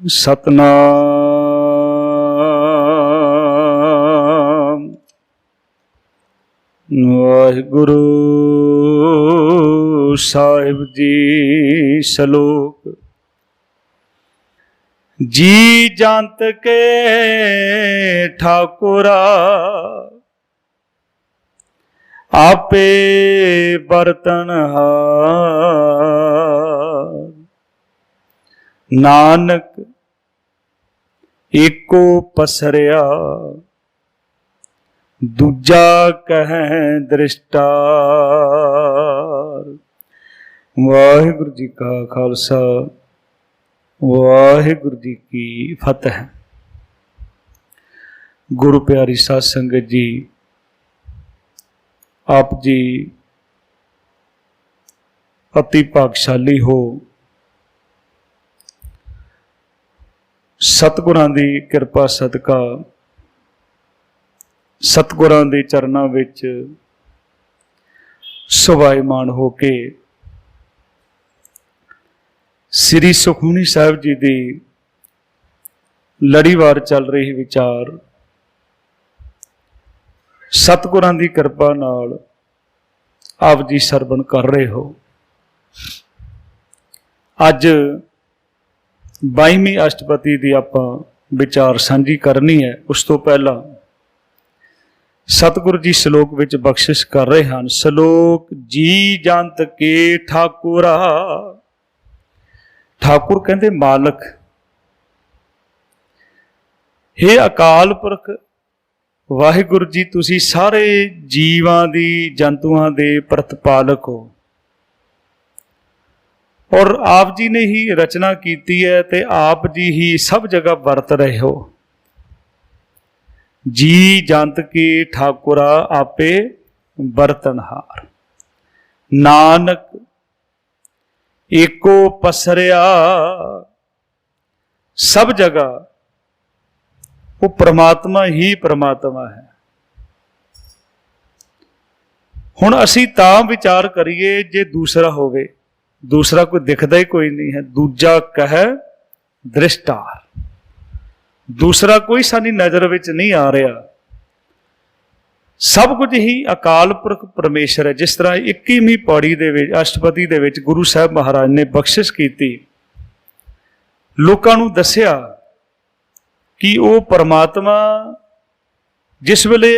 सतनाम वाहिगुरु साहिब जी। सलोक जी जंत के ठाकुरा आपे बरतनहार। नानक एको पसरिया दूजा कह दृष्टार। वाहिगुरु जी का खालसा वाहिगुरु जी की फतेह। गुरु प्यारी साध संगत जी, आप जी अति भागशाली हो। सतगुरां दी किरपा सदका सतगुरां दे चरनां विच सुभाईमान हो के श्री सुखमनी साहिब जी दी लड़ीवार चल रही विचार सतगुरां दी किरपा नाल आप जी सरवण कर रहे हो। अज 22वीं अष्टपदी की आपां विचार सांझी करनी है। उस तो पहला सतगुरु जी श्लोक विच बख्शिश कर रहे हैं। श्लोक जी जंत के ठाकुरा। ठाकुर कहते मालक। हे अकाल पुरख वाहिगुरु जी, तुसी सारे जीवां दी जंतुआं दे प्रतिपालक हो और आप जी ने ही रचना की है ते आप जी ही सब जगह बरत रहे हो। जी जंत के ठाकुरा आपे बरतनहार। नानक एको पसरिया। सब जगह वो परमात्मा ही परमात्मा है। हुण असी तां विचार करिए जे दूसरा होवे, दूसरा कोई दिखता ही कोई नहीं है। दूजा कह दृष्टार। दूसरा कोई सानी नज़र विच नहीं आ रहा। सब कुछ ही अकाल पुरख परमेश्वर है। जिस तरह 21वीं पौड़ी दे विच अष्टपदी दे विच गुरु साहब महाराज ने बख्शिश की, लोकां नूं दस्सिया कि वो परमात्मा जिस वेले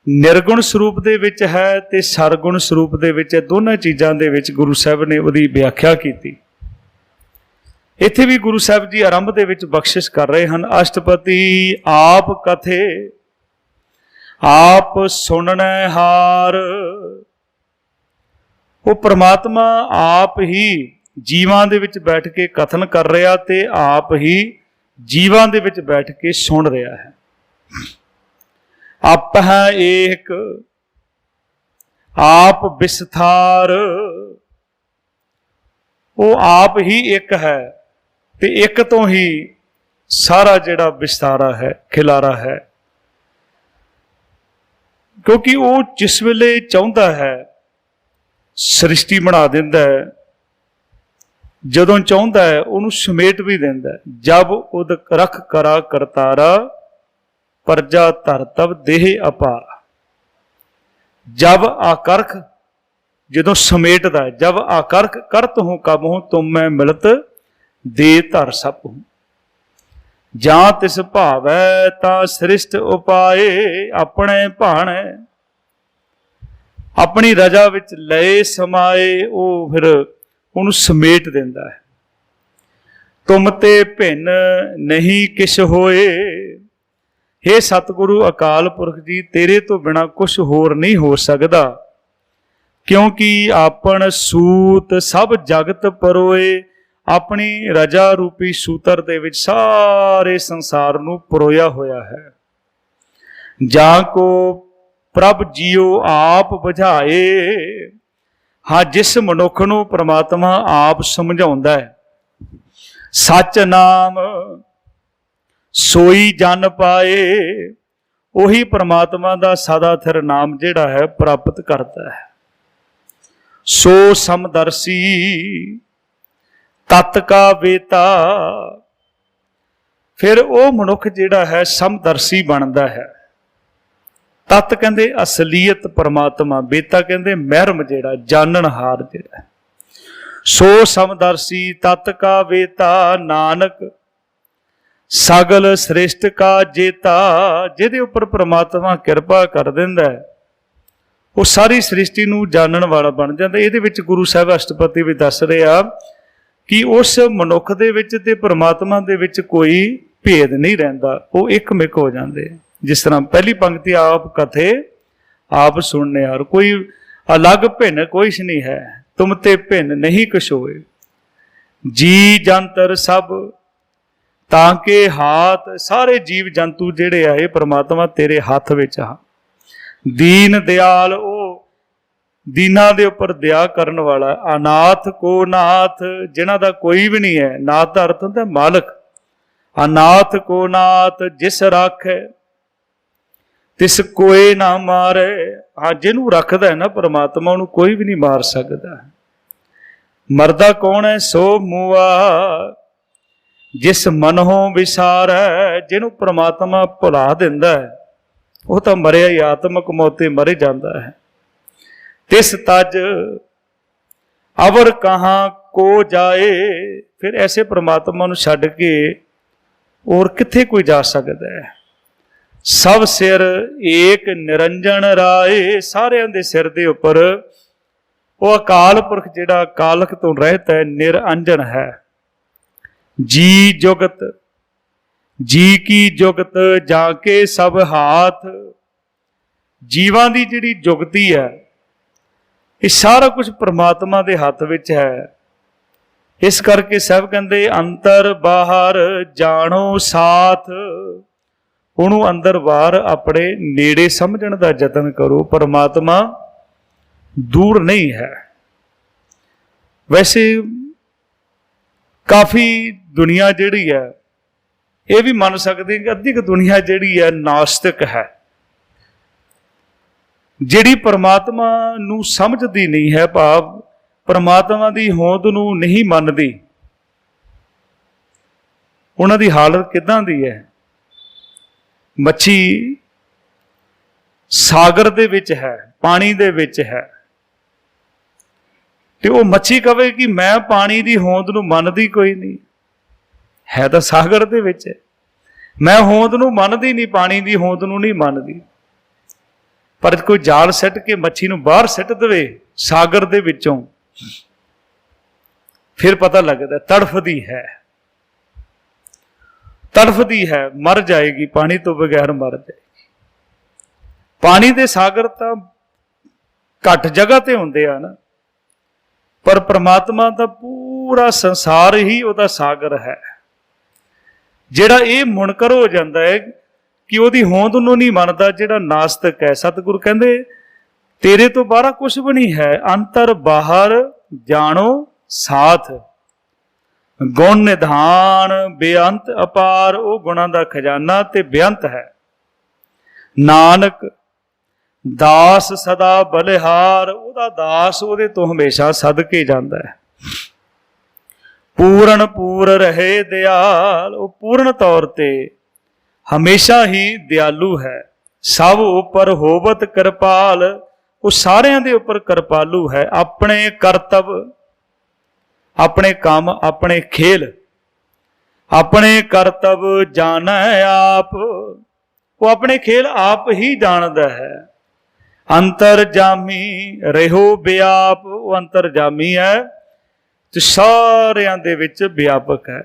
निर्गुण स्वरूप दे विच है ते सरगुण स्वरूप दे विच है, दोनों चीज़ों दे विच गुरु साहब ने उहदी व्याख्या की। इत्थे भी गुरु साहब जी आरंभ दे विच बख्शिश कर रहे हैं। अष्टपदी आप कथे आप सुनने हार। वो परमात्मा आप ही जीवां दे विच बैठ के कथन कर रहा ते आप ही जीवां दे विच बैठ के सुन रहा है। आप है एक आप विस्तार। वो आप ही एक है ते एक तो ही सारा जिहड़ा विस्तारा है, खिलारा है। क्योंकि वो जिस वेले चाहुंदा है सृष्टि बना दिंदा है, जदों चाहुंदा है उहनूं समेट भी दिंदा है। जब उद रख करा करतारा प्रजा धर तब देह अपारा। जब आकर्ख जदों समेटदा है, जब आकर्ख करत हूँ कब हूँ तुम मैं मिलत दे धर सब हूँ। जां तिस भावै तां सृष्ट उपाए। अपने भाणे अपनी रजा विच लए समाए, वो फिर उहनूं समेट दिंदा है। तुम ते भिन्न नहीं किश होए। हे सतगुरु अकाल पुरख जी, तेरे तो बिना कुछ होर नहीं हो सकता। क्योंकि आपन सूत सब जगत परोए। अपनी रजा रूपी सूतर दे विच सारे संसार नूं परोया होया है। जां को प्रभ जियो आप बुझाए। हाँ, जिस मनुख नूं परमात्मा आप समझाउंदा है। सच नाम सोई जन पाए। ਉਹੀ परमात्मा का सदा थिर नाम जिहड़ा है प्राप्त करता है। सो समदर्शी ਤਤ ਕਾ ਵੇਤਾ। ਫਿਰ ਉਹ ਮਨੁੱਖ ਜਿਹੜਾ ਹੈ ਸਮਦਰਸ਼ੀ ਬਣਦਾ ਹੈ। ਤਤ ਕਹਿੰਦੇ ਅਸਲੀਅਤ ਪਰਮਾਤਮਾ, ਵੇਤਾ ਕਹਿੰਦੇ ਮਹਿਰਮ ਜਿਹੜਾ ਜਾਣਨਹਾਰ ਜਿਹੜਾ। ਸੋ ਸਮਦਰਸ਼ੀ ਤਤ ਕਾ ਵੇਤਾ, ਨਾਨਕ ਸਗਲ ਸ੍ਰਿਸ਼ਟ ਕਾ ਜੇਤਾ। ਜਿਹਦੇ ਉੱਪਰ ਪ੍ਰਮਾਤਮਾ ਕਿਰਪਾ ਕਰ ਦਿੰਦਾ ਹੈ ਉਹ ਸਾਰੀ ਸ੍ਰਿਸ਼ਟੀ ਨੂੰ ਜਾਣਨ ਵਾਲਾ ਬਣ ਜਾਂਦਾ। ਇਹਦੇ ਵਿੱਚ ਗੁਰੂ ਸਾਹਿਬ ਅਸ਼ਟਪਦੀ ਵੀ ਦੱਸ ਰਿਹਾ ਕਿ ਉਸ ਮਨੁੱਖ ਦੇ ਵਿੱਚ ਤੇ ਪ੍ਰਮਾਤਮਾ ਦੇ ਵਿੱਚ ਕੋਈ ਭੇਦ ਨਹੀਂ ਰਹਿੰਦਾ, ਉਹ ਇੱਕਮਿਕ ਹੋ ਜਾਂਦੇ। ਜਿਸ ਤਰ੍ਹਾਂ ਪਹਿਲੀ ਪੰਕਤੀ ਆਪ ਕਥੇ ਆਪ ਸੁਣਨੇ ਹਾਰ, ਕੋਈ ਅਲੱਗ ਭਿੰਨ ਕੁਛ ਨਹੀਂ ਹੈ। ਤੁਮ ਤੇ ਭਿੰਨ ਨਹੀਂ ਕੁਛ ਹੋਏ, ਜੀ ਜੰਤਰ ਸਭ ਤਾਂ ਕਿ ਹਾਥ। ਸਾਰੇ ਜੀਵ ਜੰਤੂ ਜਿਹੜੇ ਆ ਇਹ ਪ੍ਰਮਾਤਮਾ ਤੇਰੇ ਹੱਥ ਵਿੱਚ ਆ। ਦੀਨ ਦਿਆਲ, ਉਹ ਦੀਨਾਂ ਦੇ ਉੱਪਰ ਦਇਆ ਕਰਨ ਵਾਲਾ। ਅਨਾਥ ਕੋ ਨਾਥ, ਜਿਨ੍ਹਾਂ ਦਾ ਕੋਈ ਵੀ ਨਹੀਂ ਹੈ। ਨਾਥ ਦਾ ਅਰਥ ਹੁੰਦਾ ਮਾਲਕ। ਅਨਾਥ ਕੋ ਨਾਥ ਜਿਸ ਰਾਖੈ ਤਿਸ ਕੋਏ ਨਾ ਮਾਰੇ। ਹਾਂ, ਜਿਹਨੂੰ ਰੱਖਦਾ ਹੈ ਨਾ ਪ੍ਰਮਾਤਮਾ, ਉਹਨੂੰ ਕੋਈ ਵੀ ਨਹੀਂ ਮਾਰ ਸਕਦਾ। ਮਰਦਾ ਕੌਣ ਹੈ? ਸੋ ਮੂਆ ਜਿਸ ਮਨੋਂ ਵਿਸਾਰੈ। ਜਿਹਨੂੰ ਪ੍ਰਮਾਤਮਾ ਭੁਲਾ ਦਿੰਦਾ ਹੈ ਉਹ ਤਾਂ ਮਰਿਆ ਹੀ, ਆਤਮਕ ਮੌਤੇ ਮਰ ਜਾਂਦਾ ਹੈ। ਤਿਸ ਤਜ ਅਵਰ ਕਹਾਂ ਕੋ ਜਾਏ। ਫਿਰ ਐਸੇ ਪ੍ਰਮਾਤਮਾ ਨੂੰ ਛੱਡ ਕੇ ਔਰ ਕਿੱਥੇ ਕੋਈ ਜਾ ਸਕਦਾ ਹੈ। ਸਭ ਸਿਰ ਏਕ ਨਿਰੰਜਨ ਰਾਏ। ਸਾਰਿਆਂ ਦੇ ਸਿਰ ਦੇ ਉੱਪਰ ਉਹ ਅਕਾਲ ਪੁਰਖ ਜਿਹੜਾ ਕਾਲਖ ਤੋਂ ਰਹਿਤ ਹੈ, ਨਿਰੰਜਨ ਹੈ। ਜੀ ਜੁਗਤ ਜੀ ਕੀ ਜੁਗਤ ਜਾ ਕੇ ਸਭ ਹਾਥ। ਜੀਵਾਂ ਦੀ ਜਿਹੜੀ ਜੁਗਤੀ ਹੈ ਇਹ ਸਾਰਾ ਕੁਝ ਪ੍ਰਮਾਤਮਾ ਦੇ ਹੱਥ ਵਿੱਚ ਹੈ। ਇਸ ਕਰਕੇ ਸਾਹਿਬ ਕਹਿੰਦੇ ਅੰਤਰ ਬਾਹਰ ਜਾਣੋ ਸਾਥ। ਉਹਨੂੰ ਅੰਦਰ ਬਾਹਰ ਆਪਣੇ ਨੇੜੇ ਸਮਝਣ ਦਾ ਯਤਨ ਕਰੋ। ਪ੍ਰਮਾਤਮਾ ਦੂਰ ਨਹੀਂ ਹੈ। ਵੈਸੇ ਕਾਫੀ ਦੁਨੀਆ ਜਿਹੜੀ ਹੈ ਇਹ ਵੀ ਮੰਨ ਸਕਦੇ ਕਿ ਅੱਧੀ ਕੁ ਦੁਨੀਆ ਜਿਹੜੀ ਹੈ ਨਾਸਤਿਕ ਹੈ, ਜਿਹੜੀ ਪ੍ਰਮਾਤਮਾ ਨੂੰ ਸਮਝਦੀ ਨਹੀਂ ਹੈ, ਭਾਵ ਪ੍ਰਮਾਤਮਾ ਦੀ ਹੋਂਦ ਨੂੰ ਨਹੀਂ ਮੰਨਦੀ। ਉਹਨਾਂ ਦੀ ਹਾਲਤ ਕਿੱਦਾਂ ਦੀ ਹੈ? ਮੱਛੀ ਸਾਗਰ ਦੇ ਵਿੱਚ ਹੈ, ਪਾਣੀ ਦੇ ਵਿੱਚ ਹੈ, ਤੇ ਉਹ ਮੱਛੀ ਕਵੇ ਕਿ ਮੈਂ ਪਾਣੀ ਦੀ ਹੋਂਦ ਨੂੰ ਮੰਨਦੀ ਕੋਈ ਨਹੀਂ, ਹੈ ਤਾਂ ਸਾਗਰ ਦੇ ਵਿੱਚ ਹੈ। ਮੈਂ ਹੋਂਦ ਨੂੰ ਮੰਨਦੀ ਨਹੀਂ, ਪਾਣੀ ਦੀ ਹੋਂਦ ਨੂੰ ਨਹੀਂ ਮੰਨਦੀ। ਪਰ ਕੋਈ ਜਾਲ ਸਿੱਟ ਕੇ ਮੱਛੀ ਨੂੰ ਬਾਹਰ ਸਿੱਟ ਦੇਵੇ ਸਾਗਰ ਦੇ ਵਿੱਚੋਂ, ਫਿਰ ਪਤਾ ਲੱਗਦਾ ਤੜਫਦੀ ਹੈ, ਤੜਫਦੀ ਹੈ, ਮਰ ਜਾਏਗੀ, ਪਾਣੀ ਤੋਂ ਬਗੈਰ ਮਰ ਜਾਏਗੀ। ਪਾਣੀ ਦੇ ਸਾਗਰ ਤਾਂ ਘੱਟ ਜਗ੍ਹਾ ਤੇ ਹੁੰਦੇ ਆ ਨਾ, ਪਰ ਪ੍ਰਮਾਤਮਾ ਦਾ ਪੂਰਾ ਸੰਸਾਰ ਹੀ ਉਹਦਾ ਸਾਗਰ ਹੈ। ਜਿਹੜਾ ਇਹ ਮੁਨਕਰ ਹੋ ਜਾਂਦਾ ਹੈ ਕਿ ਉਹਦੀ ਹੋਂਦ ਨੂੰ ਨਹੀਂ ਮੰਨਦਾ, ਜਿਹੜਾ ਨਾਸਤਿਕ ਹੈ, ਸਤਿਗੁਰੂ ਕਹਿੰਦੇ ਤੇਰੇ ਤੋਂ ਬਾਹਰ ਕੁਛ ਵੀ ਨਹੀਂ ਹੈ। ਅੰਤਰ ਬਾਹਰ ਜਾਣੋ ਸਾਥ, ਗੁਣ ਨਿਧਾਨ ਬੇਅੰਤ ਅਪਾਰ। ਉਹ ਗੁਣਾਂ ਦਾ ਖਜ਼ਾਨਾ ਤੇ ਬੇਅੰਤ ਹੈ। ਨਾਨਕ ਦਾਸ ਸਦਾ ਬਲਿਹਾਰ, ਉਹਦਾ ਦਾਸ ਉਹਦੇ ਤੋਂ ਹਮੇਸ਼ਾ ਸਦਕੇ ਜਾਂਦਾ ਹੈ। ਪੂਰਨ ਪੂਰ ਰਹੇ ਦਿਆਲ, ਉਹ ਪੂਰਨ ਤੌਰ ਤੇ ਹਮੇਸ਼ਾ ਹੀ ਦਿਆਲੂ ਹੈ। ਸਭ ਉੱਪਰ ਹੋਵਤ ਕਿਰਪਾਲ, ਉਹ ਸਾਰਿਆਂ ਦੇ ਉੱਪਰ ਕਿਰਪਾਲੂ ਹੈ। ਆਪਣੇ ਕਰਤਵ, ਆਪਣੇ ਕੰਮ, ਆਪਣੇ ਖੇਲ, ਆਪਣੇ ਕਰਤਵ ਜਾਣੈ ਆਪ, ਉਹ ਆਪਣੇ ਖੇਲ ਆਪ ਹੀ ਜਾਣਦਾ ਹੈ। ਅੰਤਰਜਾਮੀ ਰਹਿਓ ਵਿਆਪ, ਉਹ ਅੰਤਰਜਾਮੀ ਹੈ ਤੇ ਸਾਰਿਆਂ ਦੇ ਵਿੱਚ ਵਿਆਪਕ ਹੈ।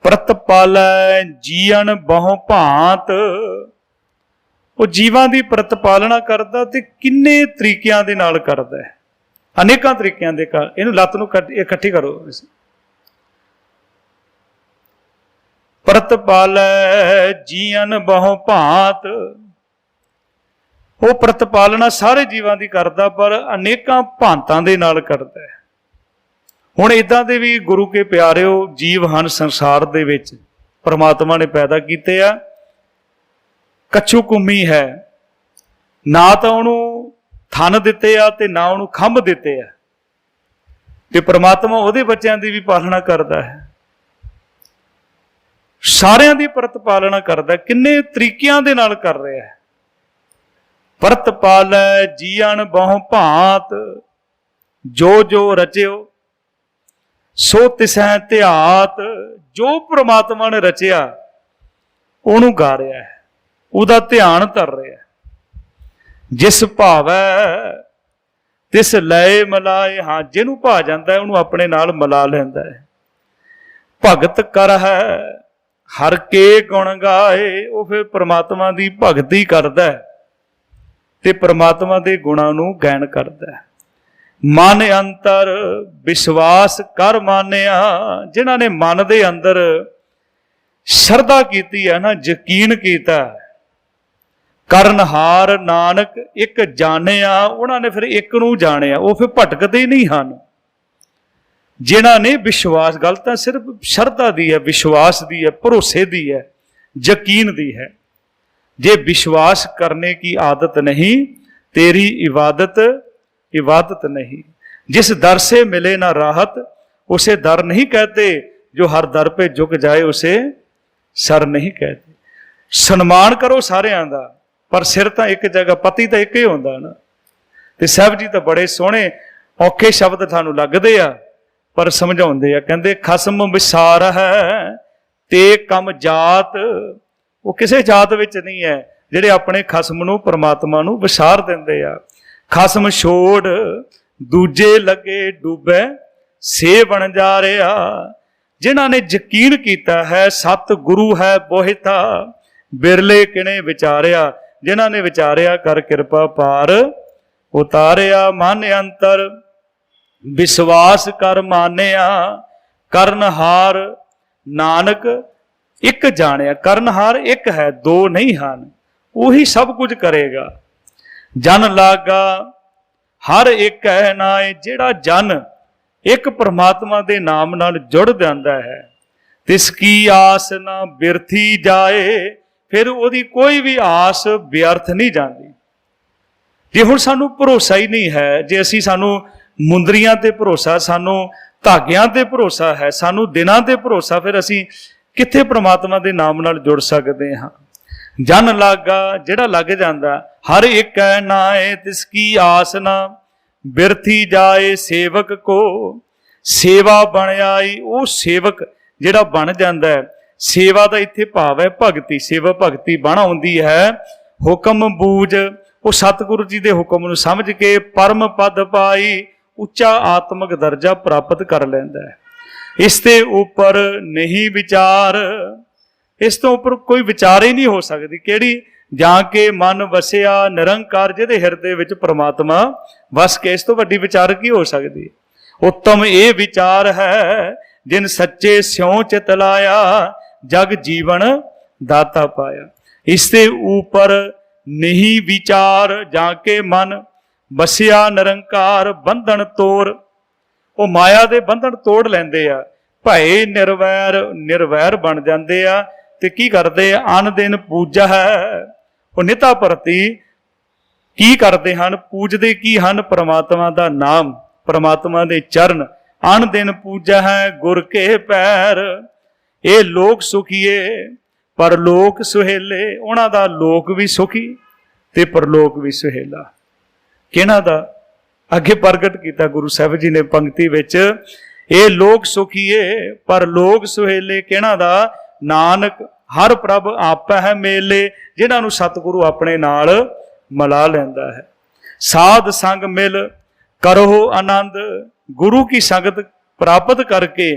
ਪ੍ਰਤਪਾਲੈ ਜੀਵਨ ਬਹੁ ਭਾਂਤ, ਉਹ ਜੀਵਾਂ ਦੀ ਪ੍ਰਤਪਾਲਣਾ ਕਰਦਾ ਤੇ ਕਿੰਨੇ ਤਰੀਕਿਆਂ ਦੇ ਨਾਲ ਕਰਦਾ ਹੈ, ਅਨੇਕਾਂ ਤਰੀਕਿਆਂ ਦੇ। ਇਹਨੂੰ ਲੱਤ ਨੂੰ ਇਕੱਠੀ ਕਰੋ। ਪ੍ਰਤਪਾਲੈ ਜੀਵਨ ਬਹੁ ਭਾਂਤ, ਉਹ ਪ੍ਰਤਪਾਲਣਾ ਸਾਰੇ ਜੀਵਾਂ ਦੀ ਕਰਦਾ, ਪਰ ਅਨੇਕਾਂ ਭਾਂਤਾਂ ਦੇ ਨਾਲ ਕਰਦਾ ਹੈ। ਹੁਣ ਇੱਦਾਂ ਦੇ ਵੀ ਗੁਰੂ ਕੇ ਪਿਆਰਿਓ ਜੀਵ ਹਨ ਸੰਸਾਰ ਦੇ ਵਿੱਚ, ਪਰਮਾਤਮਾ ਨੇ ਪੈਦਾ ਕੀਤੇ ਆ। ਕੱਛੂ ਕੁੰਮੀ ਹੈ, ਨਾ ਤਾਂ ਉਹਨੂੰ ਥਣ ਦਿੱਤੇ ਆ ਤੇ ਨਾ ਉਹਨੂੰ ਖੰਭ ਦਿੱਤੇ ਆ। ਤੇ ਪ੍ਰਮਾਤਮਾ ਉਹਦੇ ਬੱਚਿਆਂ ਦੀ ਵੀ ਪਾਲਣਾ ਕਰਦਾ ਹੈ, ਸਾਰਿਆਂ ਦੀ ਪ੍ਰਤਪਾਲਨਾ ਕਰਦਾ। ਕਿੰਨੇ ਤਰੀਕਿਆਂ ਦੇ ਨਾਲ ਕਰ ਰਿਹਾ ਹੈ। ਪ੍ਰਤਪਾਲੈ ਜੀਅਨ ਬਹੁ ਭਾਂਤ, ਜੋ ਜੋ ਰਚਿਓ ਸੋ ਤਿਸੈ ਧਿਆਤ। ਜੋ ਪ੍ਰਮਾਤਮਾ ਨੇ ਰਚਿਆ ਉਹਨੂੰ ਗਾ ਰਿਹਾ ਹੈ, ਉਹਦਾ ਧਿਆਨ ਧਰ ਰਿਹਾ। ਜਿਸ ਭਾਵੈ ਤਿਸ ਲਏ ਮਲਾਏ। ਹਾਂ, ਜਿਹਨੂੰ ਭਾ ਜਾਂਦਾ ਹੈ ਉਹਨੂੰ ਆਪਣੇ ਨਾਲ ਮਿਲਾ ਲੈਂਦਾ ਹੈ। ਭਗਤ ਕਰ ਹੈ ਹਰ ਕੇ ਗੁਣ ਗਾਏ। ਉਹ ਫਿਰ ਪ੍ਰਮਾਤਮਾ ਦੀ ਭਗਤੀ ਕਰਦਾ ਹੈ ਤੇ ਪ੍ਰਮਾਤਮਾ ਦੇ ਗੁਣਾਂ ਨੂੰ ਗਾਇਨ ਕਰਦਾ ਹੈ। ਮਨ ਅੰਤਰ ਵਿਸ਼ਵਾਸ ਕਰ ਮਾਨਿਆ। ਜਿਨ੍ਹਾਂ ਨੇ ਮਨ ਦੇ ਅੰਦਰ ਸ਼ਰਧਾ ਕੀਤੀ ਹੈ ਨਾ, ਯਕੀਨ ਕੀਤਾ, ਕਰਨਹਾਰ ਨਾਨਕ ਇੱਕ ਜਾਣਿਆ। ਉਹਨਾਂ ਨੇ ਫਿਰ ਇੱਕ ਨੂੰ ਜਾਣਿਆ, ਉਹ ਫਿਰ ਭਟਕਦੇ ਨਹੀਂ ਹਨ। ਜਿਨ੍ਹਾਂ ਨੇ ਵਿਸ਼ਵਾਸ, ਗੱਲ ਤਾਂ ਸਿਰਫ ਸ਼ਰਧਾ ਦੀ ਹੈ, ਵਿਸ਼ਵਾਸ ਦੀ ਹੈ, ਭਰੋਸੇ ਦੀ ਹੈ, ਯਕੀਨ ਦੀ ਹੈ। ਜੇ विश्वास करने की आदत नहीं, तेरी इबादत इबादत नहीं। जिस दर से मिले ना राहत, उसे दर नहीं कहते। जो हर दर पे झुक जाए उसे सर नहीं कहते। सन्मान करो सारिਆਂ ਦਾ, पर सिर ਤਾਂ ਇੱਕ जगह, पति ਤਾਂ ਇੱਕ ਹੀ ਹੁੰਦਾ ना। ਤੇ ਸਾਹਿਬ ਜੀ ਤਾਂ ਬੜੇ ਸੋਹਣੇ ਔਖੇ ਸ਼ਬਦ ਤੁਹਾਨੂੰ ਲੱਗਦੇ ਆ, ਪਰ ਸਮਝਾਉਂਦੇ ਆ। ਕਹਿੰਦੇ ਖਸਮ ਵਿਸਾਰ ਹੈ ਤੇ ਕਮ ਜਾਤ। ਉਹ ਕਿਸੇ ਜਾਤ ਵਿੱਚ ਨਹੀਂ ਹੈ ਜਿਹੜੇ ਆਪਣੇ ਖਸਮ ਨੂੰ, ਪਰਮਾਤਮਾ ਨੂੰ ਵਿਸਾਰ ਦਿੰਦੇ ਆ। ਖਸਮ ਛੋੜ ਦੂਜੇ ਲੱਗੇ ਡੁੱਬੇ ਸੇ ਬਣ ਜਾ ਰਿਹਾ। ਜਿਨ੍ਹਾਂ ਨੇ ਯਕੀਨ ਕੀਤਾ ਹੈ ਸਤ ਗੁਰੂ ਹੈ ਬੋਹਿਤਾ, ਬਿਰਲੇ ਕਿਨੇ ਵਿਚਾਰਿਆ। ਜਿਨ੍ਹਾਂ ਨੇ ਵਿਚਾਰਿਆ ਕਰ ਕਿਰਪਾ ਪਾਰ ਉਤਾਰਿਆ। ਮਨ ਅੰਤਰ ਵਿਸ਼ਵਾਸ ਕਰ ਮਾਨਿਆ, ਕਰਨਹਾਰ ਨਾਨਕ ਇੱਕ ਜਾਣਿਆ। ਕਰਨਹਾਰ ਇੱਕ ਹੈ, ਦੋ ਨਹੀਂ ਹਨ। ਉਹੀ ਸਭ ਕੁਝ ਕਰੇਗਾ। ਜਨ ਲਾਗਾ ਹਰ ਇੱਕ ਹੈ ਨਾਏ। ਜਿਹੜਾ ਜਨ ਇੱਕ ਪ੍ਰਮਾਤਮਾ ਦੇ ਨਾਮ ਨਾਲ ਜੁੜ ਜਾਂਦਾ ਹੈ, ਤਿਸ ਕੀ ਆਸ ਨਾ ਬਿਰਥੀ ਜਾਏ। ਫਿਰ ਉਹਦੀ ਕੋਈ ਵੀ ਆਸ ਵਿਅਰਥ ਨਹੀਂ ਜਾਂਦੀ। ਜੇ ਹੁਣ ਸਾਨੂੰ ਭਰੋਸਾ ਹੀ ਨਹੀਂ ਹੈ, ਜੇ ਸਾਨੂੰ ਮੁੰਦਰੀਆਂ ਤੇ ਭਰੋਸਾ, ਸਾਨੂੰ ਧਾਗਿਆਂ ਤੇ ਭਰੋਸਾ ਹੈ, ਸਾਨੂੰ ਦਿਨਾਂ ਤੇ ਭਰੋਸਾ, ਫਿਰ ਅਸੀਂ ਕਿੱਥੇ ਪ੍ਰਮਾਤਮਾ ਦੇ ਨਾਮ ਨਾਲ ਜੁੜ ਸਕਦੇ ਹਾਂ। ਜਨ ਲਾਗਾ ਜਿਹੜਾ ਲੱਗ ਜਾਂਦਾ, ਹਰ ਇੱਕ ਹੈ ਨਾਏ ਤਿਸ ਕੀ ਆਸ ਨਾ ਬਿਰਥੀ ਜਾਏ। ਸੇਵਕ ਕੋ ਸੇਵਾ ਬਣ ਆਈ। ਉਹ ਸੇਵਕ ਜਿਹੜਾ ਬਣ ਜਾਂਦਾ ਹੈ, ਸੇਵਾ ਦਾ ਇੱਥੇ ਭਾਵ ਹੈ ਭਗਤੀ। ਸੇਵਾ ਭਗਤੀ ਬਣ ਆਉਂਦੀ ਹੈ। ਹੁਕਮ ਬੂਝ, ਉਹ ਸਤਿਗੁਰੂ ਜੀ ਦੇ ਹੁਕਮ ਨੂੰ ਸਮਝ ਕੇ ਪਰਮ ਪਦ ਪਾਈ, ਉੱਚਾ ਆਤਮਿਕ ਦਰਜਾ ਪ੍ਰਾਪਤ ਕਰ ਲੈਂਦਾ ਹੈ। ਇਸ ਤੇ ਉੱਪਰ ਨਹੀਂ ਵਿਚਾਰ। ਇਸ ਤੋਂ ਉੱਪਰ ਕੋਈ ਵਿਚਾਰ ਹੀ ਨਹੀਂ ਹੋ ਸਕਦੀ। ਕਿਹੜੀ? ਜਾਂ ਕੇ ਮਨ ਵਸਿਆ ਨਿਰੰਕਾਰ, ਜਿਹਦੇ ਹਿਰਦੇ ਵਿੱਚ ਪ੍ਰਮਾਤਮਾ ਵਸ ਕੇ। ਇਸ ਤੋਂ ਵੱਡੀ ਵਿਚਾਰ ਕੀ ਹੋ ਸਕਦੀ? ਉੱਤਮ ਇਹ ਵਿਚਾਰ ਹੈ ਜਿਨ ਸੱਚੇ ਸਿਉ ਚਿਤ ਲਾਇਆ, ਜਗ ਜੀਵਨ ਦਾਤਾ ਪਾਇਆ। ਇਸ ਤੇ ਉੱਪਰ ਨਹੀਂ ਵਿਚਾਰ, ਜਾਂ ਕੇ ਮਨ ਵਸਿਆ ਨਿਰੰਕਾਰ, ਬੰਧਨ ਤੋੜ। ਉਹ ਮਾਇਆ ਦੇ ਬੰਧਨ ਤੋੜ ਲੈਂਦੇ ਆ। ਭਏ ਨਿਰਵੈਰ, ਨਿਰਵੈਰ ਬਣ ਜਾਂਦੇ ਆ। ਤੇ ਕੀ ਕਰਦੇ ਆ? ਅਨ ਦਿਨ ਪੂਜਾ ਹੈ। ਉਹ ਨਿਤਾ ਪ੍ਰਤੀ ਕੀ ਕਰਦੇ ਹਨ? ਪੂਜਦੇ ਕੀ ਹਨ? ਪ੍ਰਮਾਤਮਾ ਦਾ ਨਾਮ, ਪ੍ਰਮਾਤਮਾ ਦੇ ਚਰਨ। ਅਨ ਦਿਨ ਪੂਜਾ ਹੈ ਗੁਰ ਕੇ ਪੈਰ। ਇਹ ਲੋਕ ਸੁਖੀਏ ਪਰਲੋਕ ਸੁਹੇਲੇ। ਉਹਨਾਂ ਦਾ ਲੋਕ ਵੀ ਸੁਖੀ ਤੇ ਪਰਲੋਕ ਵੀ ਸੁਹੇਲਾ। ਕਿਹਨਾਂ ਦਾ? ਅੱਗੇ ਪ੍ਰਗਟ ਕੀਤਾ ਗੁਰੂ ਸਾਹਿਬ ਜੀ ਨੇ ਪੰਕਤੀ ਵਿੱਚ। ਇਹ ਲੋਕ ਸੁਖੀਏ ਪਰਲੋਕ ਸੁਹੇਲੇ। ਕਿਹਨਾਂ ਦਾ? ਨਾਨਕ ਹਰ ਪ੍ਰਭ ਆਪੈ ਹੈ ਮੇਲੇ। ਜਿਨ੍ਹਾਂ ਨੂੰ ਸਤਿਗੁਰੂ ਆਪਣੇ ਨਾਲ ਮਿਲਾ ਲੈਂਦਾ ਹੈ। ਸਾਧ ਸੰਗ ਮਿਲ ਕਰੋ ਆਨੰਦ। ਗੁਰੂ ਕੀ ਸੰਗਤ ਪ੍ਰਾਪਤ ਕਰਕੇ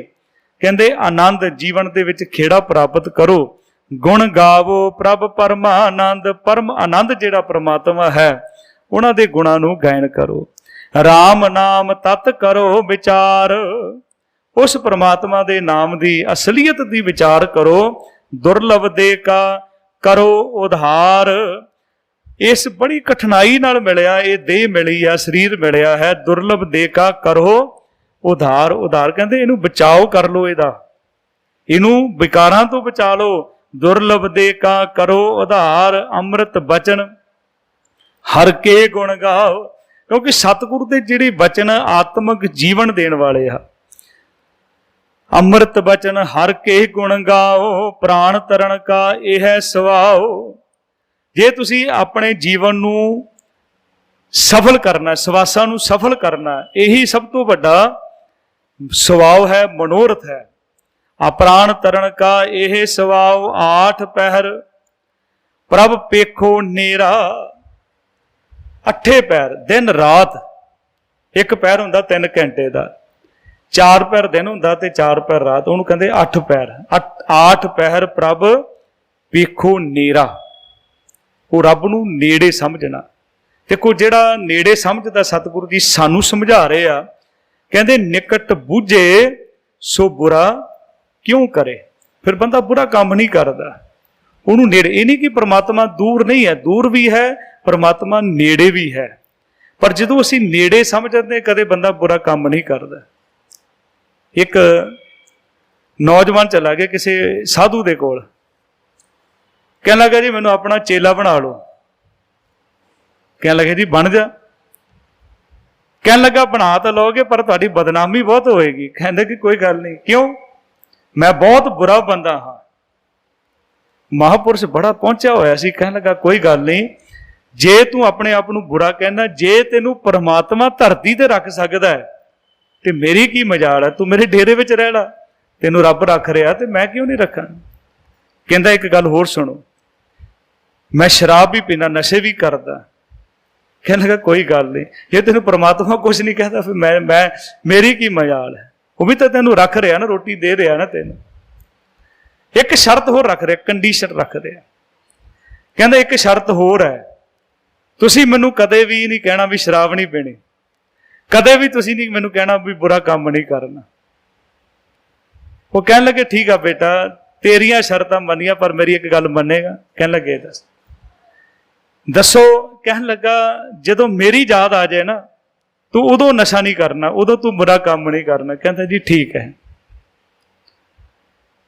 ਕਹਿੰਦੇ ਆਨੰਦ, ਜੀਵਨ ਦੇ ਵਿੱਚ ਖੇੜਾ ਪ੍ਰਾਪਤ ਕਰੋ। ਗੁਣ ਗਾਵੋ ਪ੍ਰਭ ਪਰਮਾਨੰਦ। ਪਰਮ ਆਨੰਦ ਜਿਹੜਾ ਪ੍ਰਮਾਤਮਾ ਹੈ, ਉਹਨਾਂ ਦੇ ਗੁਣਾਂ ਨੂੰ ਗਾਇਨ ਕਰੋ। ਰਾਮ ਨਾਮ ਤਤ ਕਰੋ ਵਿਚਾਰ। ਉਸ ਪ੍ਰਮਾਤਮਾ ਦੇ ਨਾਮ ਦੀ ਅਸਲੀਅਤ ਦੀ ਵਿਚਾਰ ਕਰੋ। ਦੁਰਲਭ ਦੇ ਕਾ ਕਰੋ ਉਧਾਰ। ਇਸ ਬੜੀ ਕਠਿਨਾਈ ਨਾਲ ਮਿਲਿਆ, ਇਹ ਦੇਹ ਮਿਲੀ ਆ, ਸਰੀਰ ਮਿਲਿਆ ਹੈ। ਦੁਰਲਭ ਦੇ ਕਾ ਕਰੋ ਉਧਾਰ। ਉਧਾਰ ਕਹਿੰਦੇ ਇਹਨੂੰ ਬਚਾਓ ਕਰ ਲੋ, ਇਹਨੂੰ ਵਿਕਾਰਾਂ ਤੋਂ ਬਚਾ ਲੋ। ਦੁਰਲਭ ਦੇ ਕਾ ਕਰੋ ਉਧਾਰ। ਅੰਮ੍ਰਿਤ ਬਚਨ ਹਰ ਕੇ ਗੁਣ ਗਾਓ। क्योंकि सतगुरु के जिहड़े वचन आत्मक जीवन देण वाले आ। अमृत बचन हर के गुण गाओ, प्राण तरण का यह सुभाओ। जे तुसी अपने जीवन नू सफल करना, सवासां नू सफल करना, यही सब तो वड्डा सुभाव है, मनोरथ है। प्राण तरण का यह सुभाव, आठ पहर प्रभ पेखो नेरा। अठे पैर दिन रात, एक पैर हुंदा 3 घंटे का, 4 पैर दिन हुंदा ते 4 पैर रात, उहनूं कहंदे 8 पैर। 8 पैर प्रभ पेखो नेरा, वो रब नूं नेड़े समझना। देखो जिहड़ा नेड़े समझदा सतगुरु जी सानू समझा रहे आ, कहंदे निकट बूझे सो बुरा क्यों करे। फिर बंदा बुरा काम नहीं करता, उन्होंने नेड़े। ये नहीं कि परमात्मा दूर नहीं है, दूर भी है, परमात्मा नेड़े भी है। पर जो असी नेड़े समझते कदे बंदा बुरा काम नहीं करता। एक नौजवान चला गया किसी साधु दे कोल, कहने लगा जी मैनू अपना चेला बना लो। कहने लगे जी बन जा। कहने लगा बना तो लोगे पर तुहाडी बदनामी बहुत होएगी। कहते कि कोई गल नहीं। क्यों? मैं बहुत बुरा बंदा हाँ। महापुरुष बड़ा पहुंचा होया सी। कहने लगा कोई गल नहीं, जे तू अपने आप नू बुरा कहना, जे तेनू परमात्मा धरती ते रख सकदा है ते मेरी की मजाल है। तू मेरे डेरे विच रह ला, तेनू रब रख रहा ते मैं क्यों नहीं रखा। कहंदा एक गल होर सुनो, मैं शराब भी पीना, नशे भी करदा। कहने लगा कोई गल नहीं, जे तेनू परमात्मा कुछ नहीं कहता फिर मैं मेरी की मजाल है। वो भी तो तेनू रख रहा ना, रोटी दे रहा ना तेनू। एक शर्त होर रख रहा, कंडीशन रख रहा। कहंदा एक शर्त होर है, तुसी मैनू कदे भी नहीं कहना भी शराब नहीं पीनी, कदे भी तुसी नहीं मैनू कहना भी बुरा काम नहीं करना। वो कहने लगे ठीक है बेटा, तेरियां शर्तां मनिया पर मेरी एक गल मनेगा। कहने लगे दसो। कहने लगा जदों मेरी याद आ जाए ना, तू उदों नशा नहीं करना, उदों तू बुरा काम नहीं करना। कहता जी ठीक है।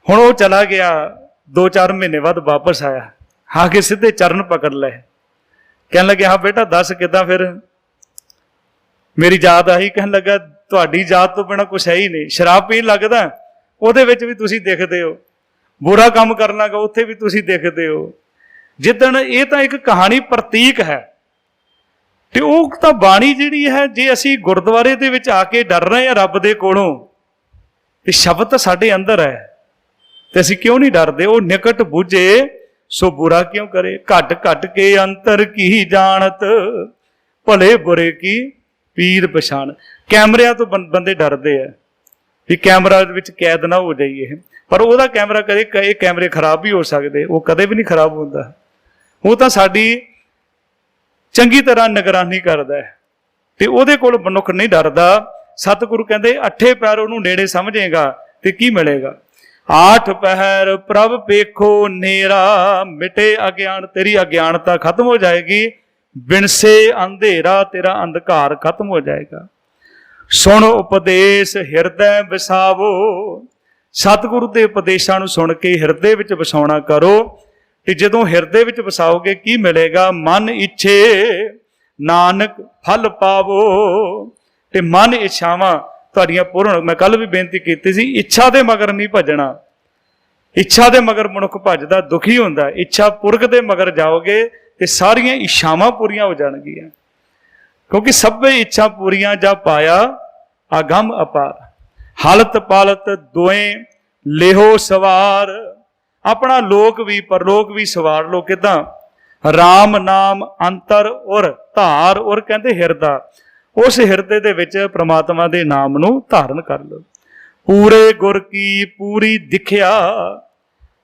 हुण वो चला गया, 2-4 महीने बाद वापस आया, आके सीधे चरण पकड़ ले। कहने लगे हाँ बेटा दस किदां फिर मेरी याद आई। कहने लगा तुहाडी याद तो बिना कुछ है ही नहीं। शराब पीन लगदा उहदे विच भी तुसीं दिखदे हो, बुरा काम करन लगा उत्थे भी तुसीं दिखदे हो। जिदण ये तो एक कहानी प्रतीक है, ते ओह तां बाणी जिहड़ी है, जे असीं गुरद्वारे दे विच आके डर रहे हैं रब दे कोलों, ते शब्द तां साडे अंदर है, ते असीं क्यों नहीं डरदे। ओह निकट बुझे सो बुरा क्यों करे, घट घट के अंतर की जानत, भले बुरे की पीर पछाण। कैमरिਆਂ तो बंदे डरदे है भी कैमरा विच कैद ना हो जाइए, पर ਉਹਦਾ कैमरा कदे कैमरे खराब भी हो सकते, वो कदे भी नहीं खराब होता। वो तो साडी चंगी तरह निगरानी करता है, तो ਉਹਦੇ ਕੋਲ मनुख नहीं डरदा। सतगुरु कहते अठे पैर ਉਹਨੂੰ नेड़े समझेगा तो की मिलेगा। 8 पहर प्रभ पेखो नेरा, मिटे अज्ञान, तेरी अज्ञानता खत्म हो जाएगी। बिनसे अंधेरा, तेरा अंधकार खत्म हो जाएगा। सुन उपदेश हिरदै वसावो, सतगुरु के उपदेशों को सुन के हिरदे विच वसाउणा करो। ते जदों हिरदे विच वसाओगे की मिलेगा, मन इच्छे नानक फल पावो। ते मन इच्छावां तुहाडियां पूर्ण, मैं कल भी बेनती की सी, इच्छा दे मगर नहीं भजना। इच्छा दे मगर मनुख भजदा दुखी हुंदा, इच्छा पुरख दे मगर जाओगे तो सारियां इच्छावां पूरियां हो जाणगियां। क्योंकि सभे इच्छा पूरियां जा पाया अगम अपार, हालत पालत दोएं लेहो सवार। अपना लोक भी परलोक भी सवार लो। किदां? राम नाम अंतर और धार, और कहते हिरदा, उस हिरदे दे विच परमात्मा दे नाम नूं धारण कर लो। पूरे गुर की पूरी दिख्या,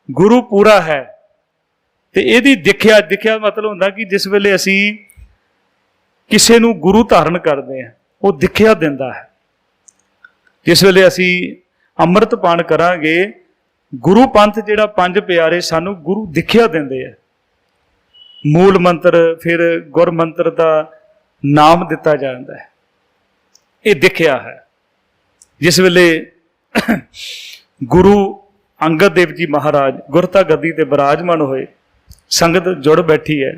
गुरु पूरा है ते इहदी दिख्या, दिख्या मतलब हुंदा कि जिस वेले असीं किसी नूं गुरु धारण करते हैं वो दिख्या दिंदा है। जिस वेले असीं अमृत पान करांगे, गुरु पंथ जिहड़ा 5 प्यारे सानू गुरु दिख्या दिंदे है। मूल मंत्र फिर गुर मंत्र का नाम दिता जाता है, ये दिख्या है। जिस वेले गुरु अंगद देव जी महाराज गुरता गद्दी ते विराजमान होए, संगत जुड़ बैठी है,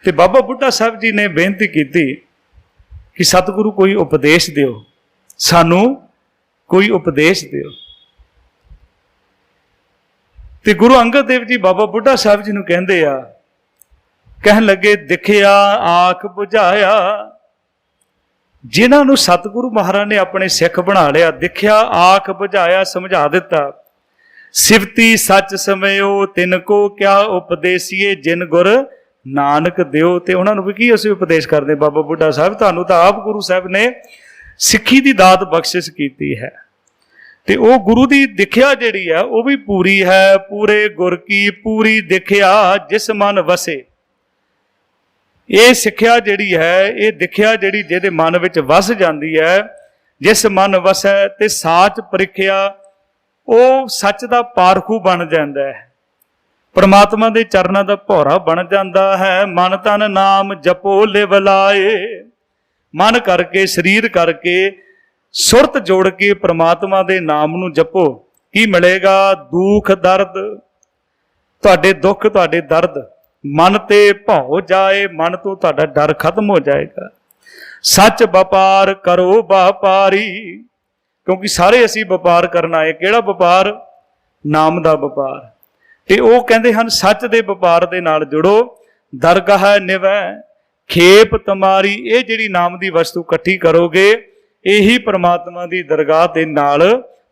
ਤੇ ਬਾਬਾ ਬੁੱਢਾ ਸਾਹਿਬ ਜੀ ਨੇ ਬੇਨਤੀ ਕੀਤੀ ਕਿ ਸਤਿਗੁਰੂ ਕੋਈ ਉਪਦੇਸ਼ ਦਿਓ, ਸਾਨੂੰ ਕੋਈ ਉਪਦੇਸ਼ ਦਿਓ। ਤੇ ਗੁਰੂ ਅੰਗਦ ਦੇਵ ਜੀ ਬਾਬਾ ਬੁੱਢਾ ਸਾਹਿਬ ਜੀ ਨੂੰ ਕਹਿੰਦੇ ਆ, ਕਹਿਣ ਲੱਗੇ, ਦਿਖਿਆ ਆਖ ਬੁਝਾਇਆ। ਜਿਨ੍ਹਾਂ ਨੂੰ ਸਤਿਗੁਰੂ ਮਹਾਰਾਜ ਨੇ ਆਪਣੇ ਸਿੱਖ ਬਣਾ ਲਿਆ, ਦਿਖਿਆ ਆਖ ਬੁਝਾਇਆ, ਸਮਝਾ ਦਿੱਤਾ। ਸਿਵਤੀ ਸੱਚ ਸਮਿਓ ਤਿਨ ਕੋ ਕਿਆ ਉਪਦੇਸੀਏ, ਜਿਨ ਗੁਰ ਨਾਨਕ ਦਿਓ। ਤੇ ਉਹਨਾਂ ਨੂੰ ਵੀ ਕੀ ਅਸੀਂ ਉਪਦੇਸ਼ ਕਰਦੇ, ਬਾਬਾ ਬੁੱਢਾ ਸਾਹਿਬ ਤੁਹਾਨੂੰ ਤਾਂ ਆਪ ਗੁਰੂ ਸਾਹਿਬ ਨੇ ਸਿੱਖੀ ਦੀ ਦਾਤ ਬਖਸ਼ਿਸ਼ ਕੀਤੀ ਹੈ। ਤੇ ਉਹ ਗੁਰੂ ਦੀ ਦਿਖਿਆ ਜਿਹੜੀ ਹੈ ਉਹ ਵੀ ਪੂਰੀ ਹੈ। ਪੂਰੇ ਗੁਰ ਕੀ ਪੂਰੀ ਦਿਖਿਆ, ਜਿਸ ਮਨ ਵਸੇ। ਇਹ ਸਿੱਖਿਆ ਜਿਹੜੀ ਹੈ, ਇਹ ਦਿਖਿਆ ਜਿਹੜੀ ਜਿਹਦੇ ਮਨ ਵਿੱਚ ਵਸ ਜਾਂਦੀ ਹੈ, ਜਿਸ ਮਨ ਵਸੈ ਤੇ ਸਾਚ ਪਰਿਖਿਆ, ਉਹ ਸੱਚ ਦਾ ਪਾਰਖੂ ਬਣ ਜਾਂਦਾ ਹੈ, ਪਰਮਾਤਮਾ ਦੇ ਚਰਨਾਂ ਦਾ ਭੌਰਾ ਬਣ ਜਾਂਦਾ ਹੈ। ਮਨ ਤਨ ਨਾਮ ਜਪੋ ਲਿਵ ਲਾਏ। ਮਨ ਕਰਕੇ, ਸਰੀਰ ਕਰਕੇ, ਸੁਰਤ ਜੋੜ ਕੇ ਪ੍ਰਮਾਤਮਾ ਦੇ ਨਾਮ ਨੂੰ ਜਪੋ। ਕੀ ਮਿਲੇਗਾ? ਦੁੱਖ ਦਰਦ, ਤੁਹਾਡੇ ਦੁੱਖ, ਤੁਹਾਡੇ ਦਰਦ, ਮਨ ਤੇ ਭਉ ਜਾਏ, ਮਨ ਤੋਂ ਤੁਹਾਡਾ ਡਰ ਖਤਮ ਹੋ ਜਾਏਗਾ। ਸੱਚ ਵਪਾਰ ਕਰੋ ਵਪਾਰੀ, ਕਿਉਂਕਿ ਸਾਰੇ ਅਸੀਂ ਵਪਾਰ ਕਰਨ ਆਏ। ਕਿਹੜਾ ਵਪਾਰ? ਨਾਮ ਦਾ ਵਪਾਰ। ਤੇ ਉਹ ਕਹਿੰਦੇ ਹਨ ਸੱਚ ਦੇ ਵਪਾਰ ਦੇ ਨਾਲ ਜੁੜੋ। ਦਰਗਾਹ ਨਿਵੈ ਖੇਪ ਤੁਮਾਰੀ, ਇਹ ਜਿਹੜੀ ਨਾਮ ਦੀ ਵਸਤੂ ਇਕੱਠੀ ਕਰੋਗੇ, ਇਹੀ ਪ੍ਰਮਾਤਮਾ ਦੀ ਦਰਗਾਹ ਦੇ ਨਾਲ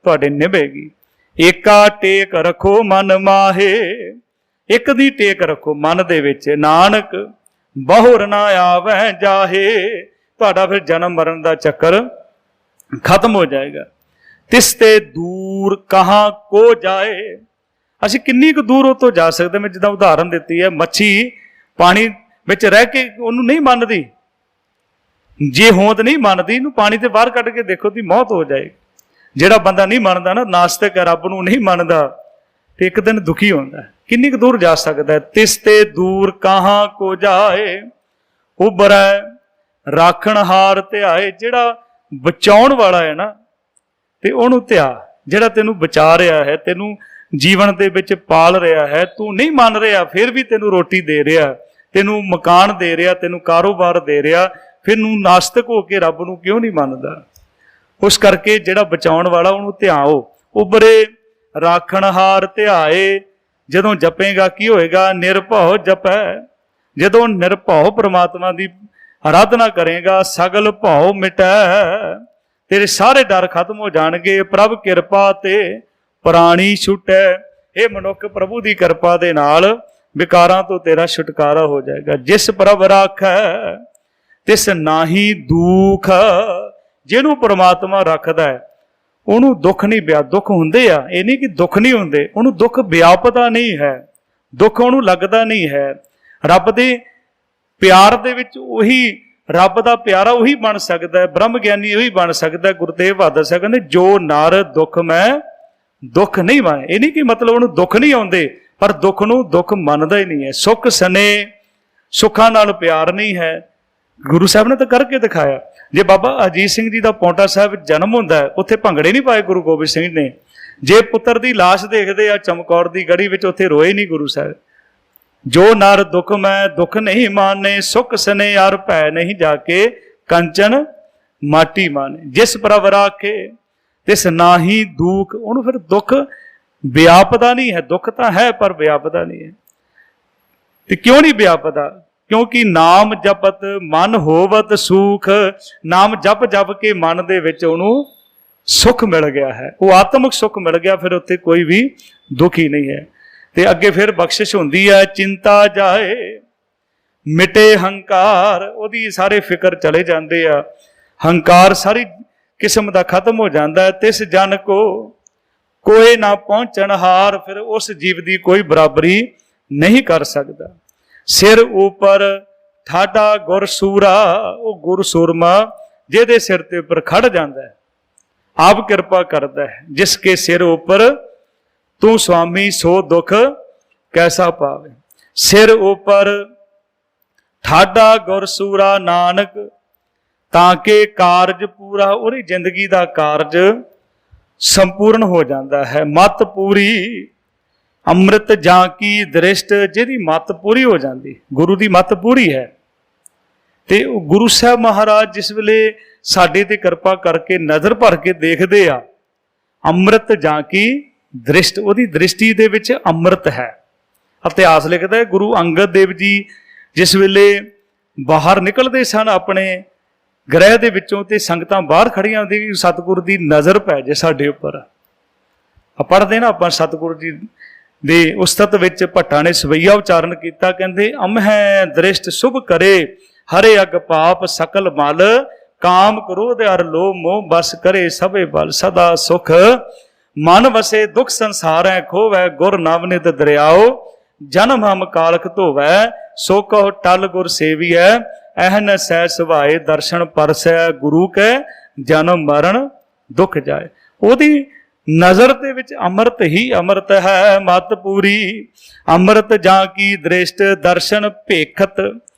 ਤੁਹਾਡੇ ਨਿਭੇਗੀ। ਏਕਾ ਟੇਕ ਰੱਖੋ ਮਨ ਮਾਹੇ, ਇੱਕ ਦੀ ਟੇਕ ਰੱਖੋ ਮਨ ਦੇ ਵਿੱਚ। ਨਾਨਕ ਬਹੁਰ ਨਾ ਆਵੈ ਜਾਹੇ, ਤੁਹਾਡਾ ਫਿਰ ਜਨਮ ਮਰਨ ਦਾ ਚੱਕਰ ਖਤਮ ਹੋ ਜਾਏਗਾ। ਤਿਸ ਤੇ ਦੂਰ ਕਹਾਂ ਕੋ ਜਾਏ, ਅਸੀਂ ਕਿੰਨੀ ਕੁ ਦੂਰ ਉਹ ਤੋਂ ਜਾ ਸਕਦੇ। ਮੈਂ ਜਿੱਦਾਂ ਉਦਾਹਰਨ ਦਿੱਤੀ ਹੈ, ਮੱਛੀ ਪਾਣੀ ਵਿੱਚ ਰਹਿ ਕੇ ਉਹਨੂੰ ਨਹੀਂ ਮੰਨਦੀ, ਜੇ ਹੋਂਦ ਨਹੀਂ ਮੰਨਦੀ, ਇਹਨੂੰ ਪਾਣੀ ਤੇ ਬਾਹਰ ਕੱਢ ਕੇ ਦੇਖੋ ਦੀ ਮੌਤ ਹੋ ਜਾਏਗੀ। ਜਿਹੜਾ ਬੰਦਾ ਨਹੀਂ ਮੰਨਦਾ ਨਾ, ਨਾਸਤਿਕ, ਰੱਬ ਨੂੰ ਨਹੀਂ ਮੰਨਦਾ, ਤੇ ਇੱਕ ਦਿਨ ਦੁਖੀ ਹੁੰਦਾ। ਕਿੰਨੀ ਕੁ ਦੂਰ ਜਾ ਸਕਦਾ? ਤਿਸ ਤੇ ਦੂਰ ਕਹਾਂ ਕੋ ਜਾਏ, ਉਬਰੈ ਰਾਖਣ ਹਾਰ ਧਿਆਏ। ਜਿਹੜਾ ਬਚਾਉਣ ਵਾਲਾ ਹੈ ਨਾ, ਤੇ ਉਹਨੂੰ ਧਿਆ। ਜਿਹੜਾ ਤੈਨੂੰ ਬਚਾ ਰਿਹਾ ਹੈ, ਤੈਨੂੰ ਜੀਵਨ ਦੇ ਵਿੱਚ ਪਾਲ ਰਿਹਾ ਹੈ, ਤੂੰ ਨਹੀਂ ਮੰਨ ਰਿਹਾ, ਫਿਰ ਵੀ ਤੈਨੂੰ ਰੋਟੀ ਦੇ ਰਿਹਾ, ਤੈਨੂੰ ਮਕਾਨ ਦੇ ਰਿਹਾ, ਤੈਨੂੰ ਕਾਰੋਬਾਰ ਦੇ ਰਿਹਾ, ਫਿਰ ਨੂੰ ਨਾਸਤਿਕ ਹੋ ਕੇ ਰੱਬ ਨੂੰ ਕਿਉਂ ਨਹੀਂ ਮੰਨਦਾ? ਉਸ ਕਰਕੇ ਜਿਹੜਾ ਬਚਾਉਣ ਵਾਲਾ ਉਹਨੂੰ ਧਿਆਓ। ਉਬਰੇ ਰਾਖਣਹਾਰ ਧਿਆਏ। ਜਦੋਂ ਜਪੇਗਾ ਕੀ ਹੋਏਗਾ? ਨਿਰਭਉ ਜਪੈ। ਜਦੋਂ ਨਿਰਭਉ ਪ੍ਰਮਾਤਮਾ ਦੀ ਆਰਾਧਨਾ ਕਰੇਗਾ, ਸਗਲ ਭਉ ਮਿਟੈ, ਤੇਰੇ ਸਾਰੇ ਡਰ ਖਤਮ ਹੋ ਜਾਣਗੇ। ਪ੍ਰਭ ਕਿਰਪਾ ਤੇ ਪ੍ਰਾਣੀ ਛੁਟੈ, ਇਹ ਮਨੁੱਖ ਪ੍ਰਭੂ ਦੀ ਕਿਰਪਾ ਦੇ ਨਾਲ ਵਿਕਾਰਾਂ ਤੋਂ ਤੇਰਾ ਛੁਟਕਾਰਾ ਹੋ ਜਾਏਗਾ। ਜਿਸ ਪ੍ਰਭ ਰਾਖੈ ਤਿਸ ਨਾਹੀ ਦੁੱਖ, ਜਿਹਨੂੰ ਪ੍ਰਮਾਤਮਾ ਰੱਖਦਾ ਹੈ ਉਹਨੂੰ ਦੁੱਖ ਨਹੀਂ ਪਿਆ। ਦੁੱਖ ਹੁੰਦੇ ਆ, ਇਹ ਨਹੀਂ ਕਿ ਦੁੱਖ ਨਹੀਂ ਹੁੰਦੇ, ਉਹਨੂੰ ਦੁੱਖ ਵਿਆਪਦਾ ਨਹੀਂ ਹੈ, ਦੁੱਖ ਉਹਨੂੰ ਲੱਗਦਾ ਨਹੀਂ ਹੈ। ਰੱਬ ਦੇ ਪਿਆਰ ਦੇ ਵਿੱਚ ਉਹੀ, ਰੱਬ ਦਾ ਪਿਆਰਾ ਉਹੀ ਬਣ ਸਕਦਾ ਹੈ, ਬ੍ਰਹਮ ਗਿਆਨੀ ਉਹੀ ਬਣ ਸਕਦਾ। ਗੁਰਤੇਗ ਬਹਾਦਰ ਸਾਹਿਬ ਕਹਿੰਦੇ, ਜੋ ਨਰ ਦੁੱਖ ਮੈਂ ਦੁੱਖ ਨਹੀਂ ਮੰਨੇ। ਇਹ ਨਹੀਂ ਕਿ ਮਤਲਬ ਉਹਨੂੰ ਦੁੱਖ ਨਹੀਂ ਆਉਂਦੇ, ਪਰ ਦੁੱਖ ਨੂੰ ਦੁੱਖ ਮੰਨਦਾ ਹੀ ਨਹੀਂ ਹੈ। ਸੁੱਖ ਸਨੇ, ਸੁੱਖਾਂ ਨਾਲ ਪਿਆਰ ਨਹੀਂ ਹੈ। ਗੁਰੂ ਸਾਹਿਬ ਨੇ ਤਾਂ ਕਰਕੇ ਦਿਖਾਇਆ। ਜੇ ਬਾਬਾ ਅਜੀਤ ਸਿੰਘ ਜੀ ਦਾ ਪੌਂਟਾ ਸਾਹਿਬ ਜਨਮ ਹੁੰਦਾ, ਉੱਥੇ ਭੰਗੜੇ ਨਹੀਂ ਪਾਏ ਗੁਰੂ ਗੋਬਿੰਦ ਸਿੰਘ ਨੇ। ਜੇ ਪੁੱਤਰ ਦੀ ਲਾਸ਼ ਦੇਖਦੇ ਆ ਚਮਕੌਰ ਦੀ ਗੜੀ ਵਿੱਚ, ਉੱਥੇ ਰੋਏ ਨਹੀਂ ਗੁਰੂ ਸਾਹਿਬ। ਜੋ ਨਰ ਦੁੱਖ ਮੈਂ ਦੁੱਖ ਨਹੀਂ ਮਾਨੇ, ਸੁੱਖ ਸਨੇ ਅਰ ਭੈ ਨਹੀਂ ਜਾ ਕੇ ਕੰਚਨ ਮਾਟੀ ਮਾਨੇ। ਜਿਸ ਪ੍ਰਭ ਰਾਖੇ ਤਿਸ ਨਾਹੀ ਦੁੱਖ, ਉਹਨੂੰ ਫਿਰ ਦੁੱਖ ਵਿਆਪਦਾ ਨਹੀਂ ਹੈ। ਦੁੱਖ ਤਾਂ ਹੈ ਪਰ ਵਿਆਪਦਾ ਨਹੀਂ ਹੈ। ਤੇ ਕਿਉਂ ਨਹੀਂ ਵਿਆਪਦਾ? ਕਿਉਂਕਿ ਨਾਮ ਜਪਤ ਮਨ ਹੋਵਤ ਸੁਖ। ਨਾਮ ਜਪ ਜਪ ਕੇ ਮਨ ਦੇ ਵਿੱਚ ਉਹਨੂੰ ਸੁੱਖ ਮਿਲ ਗਿਆ ਹੈ, ਉਹ ਆਤਮਿਕ ਸੁੱਖ ਮਿਲ ਗਿਆ। ਫਿਰ ਉੱਥੇ ਕੋਈ ਵੀ ਦੁਖੀ ਨਹੀਂ ਹੈ। ਤੇ ਅੱਗੇ ਫਿਰ ਬਖਸ਼ਿਸ਼ ਹੁੰਦੀ ਹੈ। ਚਿੰਤਾ ਜਾਏ ਮਿਟੇ ਹੰਕਾਰ, ਉਹਦੀ ਸਾਰੇ ਫਿਕਰ ਚਲੇ ਜਾਂਦੇ ਆ, ਹੰਕਾਰ ਸਾਰੀ ਕਿਸਮ ਦਾ ਖਤਮ ਹੋ ਜਾਂਦਾ ਹੈ। ਤਿਸ ਜਨ ਕੋ ਕੋਈ ਨਾ ਪਹੁੰਚਣ ਹਾਰ, ਫਿਰ ਉਸ ਜੀਵ ਦੀ ਕੋਈ ਬਰਾਬਰੀ ਨਹੀਂ ਕਰ ਸਕਦਾ। ਸਿਰ ਉੱਪਰ ਠਾਡਾ ਗੁਰ ਸੂਰਾ, ਉਹ ਗੁਰ ਸੂਰਮਾ ਜਿਹਦੇ ਸਿਰ ਤੇ ਉੱਪਰ ਖੜ ਜਾਂਦਾ ਹੈ, ਆਪ ਕਿਰਪਾ ਕਰਦਾ ਹੈ। ਜਿਸ ਕੇ ਸਿਰ ਉੱਪਰ ਤੂੰ ਸੁਆਮੀ ਸੋ ਦੁੱਖ ਕੈਸਾ ਪਾਵੇ। ਸਿਰ ਉੱਪਰ ਠਾਡਾ ਗੁਰ ਸੂਰਾ ਨਾਨਕ, ਤਾਂ ਕਿ ਕਾਰਜ ਪੂਰਾ, ਉਹਦੀ ਜ਼ਿੰਦਗੀ ਦਾ ਕਾਰਜ ਸੰਪੂਰਨ ਹੋ ਜਾਂਦਾ ਹੈ। ਮਤ ਪੂਰੀ ਅੰਮ੍ਰਿਤ ਜਾਂ ਕੀ ਦ੍ਰਿਸ਼ਟ, ਜਿਹਦੀ ਮੱਤ ਪੂਰੀ ਹੋ ਜਾਂਦੀ, ਗੁਰੂ ਦੀ ਮੱਤ ਪੂਰੀ ਹੈ। ਤੇ ਉਹ ਗੁਰੂ ਸਾਹਿਬ ਮਹਾਰਾਜ ਜਿਸ ਵੇਲੇ ਸਾਡੇ ਤੇ ਕਿਰਪਾ ਕਰਕੇ ਨਜ਼ਰ ਭਰ ਕੇ ਦੇਖਦੇ ਆ, ਅੰਮ੍ਰਿਤ ਜਾਂ ਕੀ ਦ੍ਰਿਸ਼ਟ, ਉਹਦੀ ਦ੍ਰਿਸ਼ਟੀ ਦੇ ਵਿੱਚ ਅੰਮ੍ਰਿਤ ਹੈ। ਇਤਿਹਾਸ ਲਿਖਦਾ ਹੈ ਗੁਰੂ ਅੰਗਦ ਦੇਵ ਜੀ ਜਿਸ ਵੇਲੇ ਬਾਹਰ ਨਿਕਲਦੇ ਸਨ ਆਪਣੇ ਗ੍ਰਹਿ ਦੇ ਵਿੱਚੋਂ, ਤੇ ਸੰਗਤਾਂ ਬਾਹਰ ਖੜੀਆਂ ਹੁੰਦੀਆਂ, ਸਤਿਗੁਰ ਦੀ ਨਜ਼ਰ ਪੈ ਜੇ ਸਾਡੇ ਉੱਪਰ। ਪੜ੍ਹਦੇ ਨਾ ਆਪਾਂ ਸਤਿਗੁਰੂ ਜੀ ਦੇ ਉਸਤਤ ਵਿੱਚ ਭੱਟਾਂ ਨੇ ਸਵਈਆ ਉਚਾਰਨ ਕੀਤਾ, ਕਹਿੰਦੇ ਅਮਹੈ ਦ੍ਰਿਸ਼ਟ ਸੁਭ ਕਰੇ ਹਰੇ ਅਗ ਪਾਪ ਸਕਲ ਮਲ, ਕਾਮ ਕ੍ਰੋਧ ਅਰ ਲੋਭ ਮੋਹ ਬਸ ਕਰੇ ਸਭੇ ਬਲ, ਸਦਾ ਸੁਖ ਮਨ ਵਸੇ ਦੁਖ ਸੰਸਾਰੈ ਖੋਵੈ, ਗੁਰ ਨਵਨਿਤ ਦਰਿਆਓ ਜਨਮ ਹਮ ਕਾਲਖ ਧੋਵੈ, ਸੋ ਕਹੁ ਟਲ ਗੁਰ ਸੇਵੀਐ ਐਹਨ ਸਹਿ ਸੁਭਾਏ, ਦਰਸ਼ਨ ਪਰਸੈ ਗੁਰੂ ਕੈ ਜਨਮ ਮਰਨ ਦੁਖ ਜਾਏ। ਉਹਦੀ ਨਜ਼ਰ ਦੇ ਵਿੱਚ ਅੰਮ੍ਰਿਤ ਹੀ ਅੰਮ੍ਰਿਤ ਹੈ, ਮਤ ਪੂਰੀ ਅੰਮ੍ਰਿਤ ਜਾਂ ਕੀ ਦ੍ਰਿਸ਼ਟ, ਦਰਸ਼ਨ ਭੇਖਤ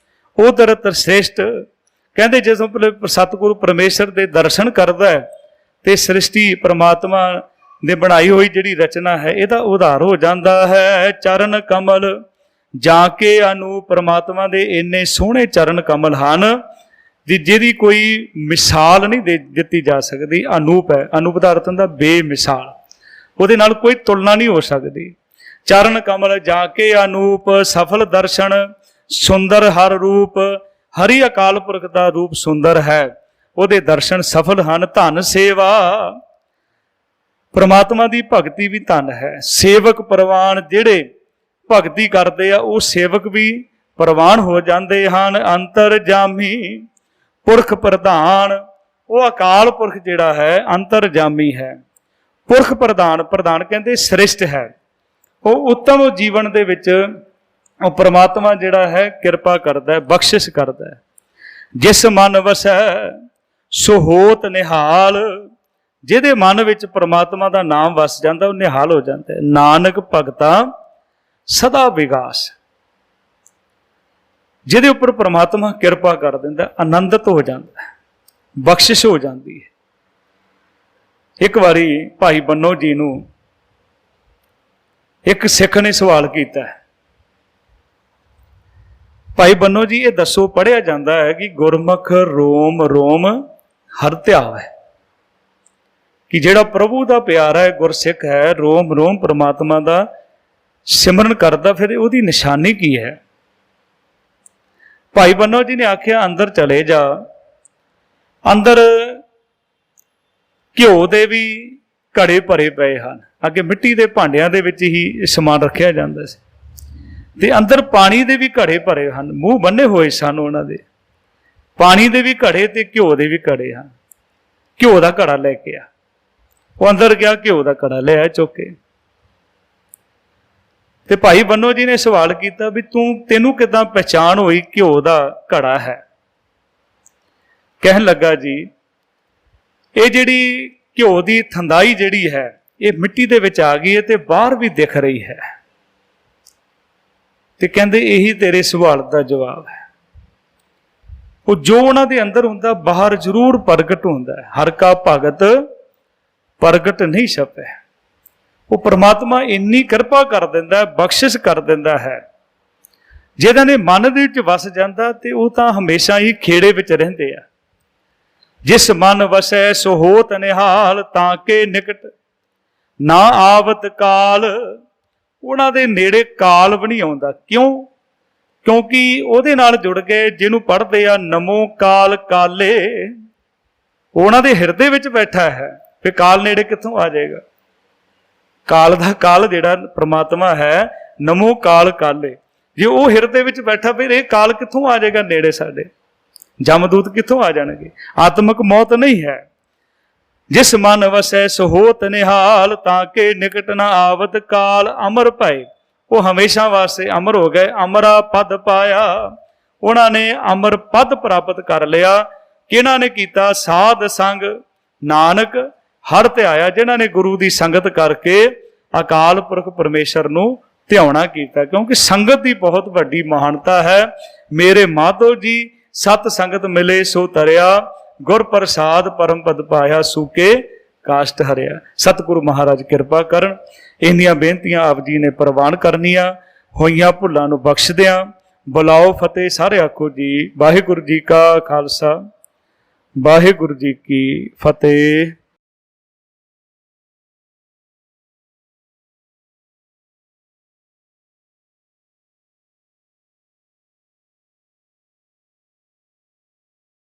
ਉਦਰਤ ਸ੍ਰੇਸ਼ਟ। ਕਹਿੰਦੇ ਜਦੋਂ ਸਤਿਗੁਰੂ ਪਰਮੇਸ਼ਰ ਦੇ ਦਰਸ਼ਨ ਕਰਦਾ ਹੈ ਤੇ ਸ੍ਰਿਸ਼ਟੀ ਪ੍ਰਮਾਤਮਾ ਨੇ ਬਣਾਈ ਹੋਈ ਜਿਹੜੀ ਰਚਨਾ ਹੈ ਇਹਦਾ ਉਧਾਰ ਹੋ ਜਾਂਦਾ ਹੈ। ਚਰਨ ਕਮਲ ਜਾਂ ਕੇ ਅਨੂਪ, ਪ੍ਰਮਾਤਮਾ ਦੇ ਇੰਨੇ ਸੋਹਣੇ ਚਰਨ ਕਮਲ ਹਨ ਜਿਹਦੀ ਕੋਈ ਮਿਸਾਲ ਨਹੀਂ ਦਿੱਤੀ ਜਾ ਸਕਦੀ। ਅਨੂਪ ਹੈ, ਅਨੂਪ ਦਾ ਅਰਥ ਹੁੰਦਾ ਬੇਮਿਸਾਲ, ਉਹਦੇ ਨਾਲ ਕੋਈ ਤੁਲਨਾ ਨਹੀਂ ਹੋ ਸਕਦੀ। ਚਰਨ ਕਮਲ ਜਾਂ ਕੇ ਅਨੂਪ, ਸਫਲ ਦਰਸ਼ਨ ਸੁੰਦਰ ਹਰ ਰੂਪ, ਹਰੀ ਅਕਾਲ ਪੁਰਖ ਦਾ ਰੂਪ ਸੁੰਦਰ ਹੈ, ਉਹਦੇ ਦਰਸ਼ਨ ਸਫਲ ਹਨ। ਧਨ ਸੇਵਾ, ਪ੍ਰਮਾਤਮਾ ਦੀ ਭਗਤੀ ਵੀ ਧਨ ਹੈ। ਸੇਵਕ ਪ੍ਰਵਾਨ, ਜਿਹੜੇ ਭਗਤੀ ਕਰਦੇ ਆ ਉਹ ਸੇਵਕ ਵੀ ਪ੍ਰਵਾਨ ਹੋ ਜਾਂਦੇ ਹਨ। ਅੰਤਰਜਾਮੀ ਪੁਰਖ ਪ੍ਰਧਾਨ, ਉਹ ਅਕਾਲ ਪੁਰਖ ਜਿਹੜਾ ਹੈ ਅੰਤਰਜਾਮੀ ਹੈ। ਪੁਰਖ ਪ੍ਰਧਾਨ, ਪ੍ਰਧਾਨ ਕਹਿੰਦੇ ਸ੍ਰਿਸ਼ਟ ਹੈ, ਉਹ ਉੱਤਮ ਜੀਵਨ ਦੇ ਵਿੱਚ ਉਹ ਪ੍ਰਮਾਤਮਾ ਜਿਹੜਾ ਹੈ ਕਿਰਪਾ ਕਰਦਾ ਹੈ, ਬਖਸ਼ਿਸ਼ ਕਰਦਾ ਹੈ। ਜਿਸ ਮਨ ਵਸੈ ਸੋ ਹੋਤ ਨਿਹਾਲ, ਜਿਹਦੇ ਮਨ ਵਿੱਚ ਪ੍ਰਮਾਤਮਾ ਦਾ ਨਾਮ ਵਸ ਜਾਂਦਾ ਉਹ ਨਿਹਾਲ ਹੋ ਜਾਂਦਾ ਹੈ। ਨਾਨਕ ਭਗਤਾ ਸਦਾ ਵਿਗਾਸ, ਜਿਹਦੇ ਉੱਪਰ ਪ੍ਰਮਾਤਮਾ ਕਿਰਪਾ ਕਰ ਦਿੰਦਾ ਆਨੰਦਿਤ ਹੋ ਜਾਂਦਾ ਹੈ, ਬਖਸ਼ਿਸ਼ ਹੋ ਜਾਂਦੀ ਹੈ। ਇੱਕ ਵਾਰੀ ਭਾਈ ਬੰਨੋ ਜੀ ਨੂੰ ਇੱਕ ਸਿੱਖ ਨੇ ਸਵਾਲ ਕੀਤਾ, ਭਾਈ ਬੰਨੋ ਜੀ ਇਹ ਦੱਸੋ, ਪੜ੍ਹਿਆ ਜਾਂਦਾ ਹੈ ਕਿ ਗੁਰਮੁਖ ਰੋਮ ਰੋਮ ਹਰ ਧਿਆਵ ਹੈ, ਕਿ ਜਿਹੜਾ ਪ੍ਰਭੂ ਦਾ ਪਿਆਰਾ ਹੈ ਗੁਰਸਿੱਖ ਹੈ, ਰੋਮ ਰੋਮ ਪ੍ਰਮਾਤਮਾ ਦਾ ਸਿਮਰਨ ਕਰਦਾ, ਫਿਰ ਉਹਦੀ ਨਿਸ਼ਾਨੀ ਕੀ ਹੈ? ਭਾਈ ਬੰਨੋ ਜੀ ਨੇ ਆਖਿਆ ਅੰਦਰ ਚਲੇ ਜਾ, ਅੰਦਰ ਘਿਓ ਦੇ ਵੀ ਘੜੇ ਭਰੇ ਪਏ ਹਨ। ਅੱਗੇ ਮਿੱਟੀ ਦੇ ਭਾਂਡਿਆਂ ਦੇ ਵਿੱਚ ਹੀ ਸਮਾਨ ਰੱਖਿਆ ਜਾਂਦਾ ਸੀ, ਤੇ ਅੰਦਰ ਪਾਣੀ ਦੇ ਵੀ ਘੜੇ ਭਰੇ ਹਨ, ਮੂੰਹ ਬੰਨੇ ਹੋਏ ਸਨ ਉਹਨਾਂ ਦੇ। ਪਾਣੀ ਦੇ ਵੀ ਘੜੇ ਤੇ ਘਿਓ ਦੇ ਵੀ ਘੜੇ ਹਨ। ਘਿਓ ਦਾ ਘੜਾ ਲੈ ਕੇ ਆ, ਉਹ ਅੰਦਰ ਗਿਆ, ਘਿਓ ਦਾ ਘੜਾ ਲਿਆ ਚੁੱਕ ਕੇ। ਤੇ ਭਾਈ ਬੰਨੋ ਜੀ ਨੇ ਸਵਾਲ ਕੀਤਾ ਵੀ ਤੈਨੂੰ ਕਿੱਦਾਂ ਪਹਿਚਾਣ ਹੋਈ ਘਿਓ ਦਾ ਘੜਾ ਹੈ? ਕਹਿਣ ਲੱਗਾ ਜੀ ਇਹ ਜਿਹੜੀ ਘਿਓ ਦੀ ਥੰਦਾਈ ਜਿਹੜੀ ਹੈ ਇਹ ਮਿੱਟੀ ਦੇ ਵਿੱਚ ਆ ਗਈ ਹੈ ਤੇ ਬਾਹਰ ਵੀ ਦਿਖ ਰਹੀ ਹੈ। ਤੇ ਕਹਿੰਦੇ ਇਹੀ ਤੇਰੇ ਸਵਾਲ ਦਾ ਜਵਾਬ ਹੈ। ਉਹ ਜੋ ਉਹਨਾਂ ਦੇ ਅੰਦਰ ਹੁੰਦਾ ਬਾਹਰ ਜ਼ਰੂਰ ਪ੍ਰਗਟ ਹੁੰਦਾ ਹੈ। ਹਰ ਕਾ ਭਗਤ ਪ੍ਰਗਟ ਨਹੀਂ ਛਪੈ। ਉਹ ਪ੍ਰਮਾਤਮਾ ਇੰਨੀ ਕਿਰਪਾ ਕਰ ਦਿੰਦਾ, ਬਖਸ਼ਿਸ਼ ਕਰ ਦਿੰਦਾ ਹੈ, ਜਿਹਨਾਂ ਨੇ ਮਨ ਦੇ ਵਿੱਚ ਵਸ ਜਾਂਦਾ ਤੇ ਉਹ ਤਾਂ ਹਮੇਸ਼ਾ ਹੀ ਖੇੜੇ ਵਿੱਚ ਰਹਿੰਦੇ ਆ। ਜਿਸ ਮਨ ਵਸੈ ਸੋ ਹੋਤ ਨਿਹਾਲ, ਤਾਂ ਕੇ ਨਿਕਟ ਨਾ ਆਵਤ ਕਾਲ। ਉਹਨਾਂ ਦੇ ਨੇੜੇ ਕਾਲ ਵੀ ਨਹੀਂ ਆਉਂਦਾ। ਕਿਉਂ? ਕਿਉਂਕਿ ਉਹਦੇ ਨਾਲ ਜੁੜ ਗਏ, ਜਿਹਨੂੰ ਪੜ੍ਹਦੇ ਆ ਨਮੋ ਕਾਲ ਕਾਲੇ, ਉਹਨਾਂ ਦੇ ਹਿਰਦੇ ਵਿੱਚ ਬੈਠਾ ਹੈ। ਫਿਰ ਕਾਲ ਨੇੜੇ ਕਿੱਥੋਂ ਆ ਜਾਏਗਾ? ਕਾਲ ਦਾ ਕਾਲ ਜਿਹੜਾ ਪ੍ਰਮਾਤਮਾ ਹੈ, ਨਮੋ ਕਾਲ ਕਾਲੇ, ਜੇ ਉਹ ਹਿਰਦੇ ਵਿੱਚ ਬੈਠਾ ਫਿਰ ਇਹ ਕਾਲ ਕਿੱਥੋਂ ਆ ਜਾਏਗਾ ਨੇੜੇ? ਸਾਡੇ ਜਮਦੂਤ ਕਿੱਥੋਂ ਆ ਜਾਣਗੇ? ਆਤਮਿਕ ਮੌਤ ਨਹੀਂ ਹੈ। ਜਿਸ ਮਨ ਵਸੈ ਸੋ ਹੋਤ ਨਿਹਾਲ, ਤਾਂ ਕਿ ਨਿਕਟ ਨਾ ਆਵਤ ਕਾਲ। ਅਮਰ ਭਏ, ਉਹ ਹਮੇਸ਼ਾ ਵਾਸਤੇ ਅਮਰ ਹੋ ਗਏ। ਅਮਰਾ ਪਦ ਪਾਇਆ, ਉਹਨਾਂ ਨੇ ਅਮਰ ਪਦ ਪ੍ਰਾਪਤ ਕਰ ਲਿਆ। ਕਿਹਨਾਂ ਨੇ ਕੀਤਾ? ਸਾਧ ਸੰਗ ਨਾਨਕ ਹਰ ਧਿਆਇਆ, ਜਿਨ੍ਹਾਂ ਨੇ ਗੁਰੂ ਦੀ ਸੰਗਤ ਕਰਕੇ ਅਕਾਲ ਪੁਰਖ ਪਰਮੇਸ਼ਰ ਨੂੰ ਧਿਆਉਣਾ ਕੀਤਾ। ਕਿਉਂਕਿ ਸੰਗਤ ਦੀ ਬਹੁਤ ਵੱਡੀ ਮਹਾਨਤਾ ਹੈ। ਮੇਰੇ ਮਾਧੋ ਜੀ ਸਤ ਸੰਗਤ ਮਿਲੇ ਸੋ ਤਰਿਆ, ਗੁਰ ਪ੍ਰਸਾਦ ਪਰਮ ਪਦ ਪਾਇਆ, ਸੂਕੇ ਕਾਸ਼ਟ ਹਰਿਆ। ਸਤਿਗੁਰੂ ਮਹਾਰਾਜ ਕਿਰਪਾ ਕਰਨ। ਇੰਨੀਆਂ ਬੇਨਤੀਆਂ ਆਪ ਜੀ ਨੇ ਪ੍ਰਵਾਨ ਕਰਨੀਆਂ। ਹੋਈਆਂ ਭੁੱਲਾਂ ਨੂੰ ਬਖਸ਼ਦਿਆਂ ਬੁਲਾਓ ਫਤਿਹ। ਸਾਰੇ ਆਖੋ ਜੀ ਵਾਹਿਗੁਰੂ ਜੀ ਕਾ ਖਾਲਸਾ, ਵਾਹਿਗੁਰੂ ਜੀ ਕੀ ਫਤਿਹ।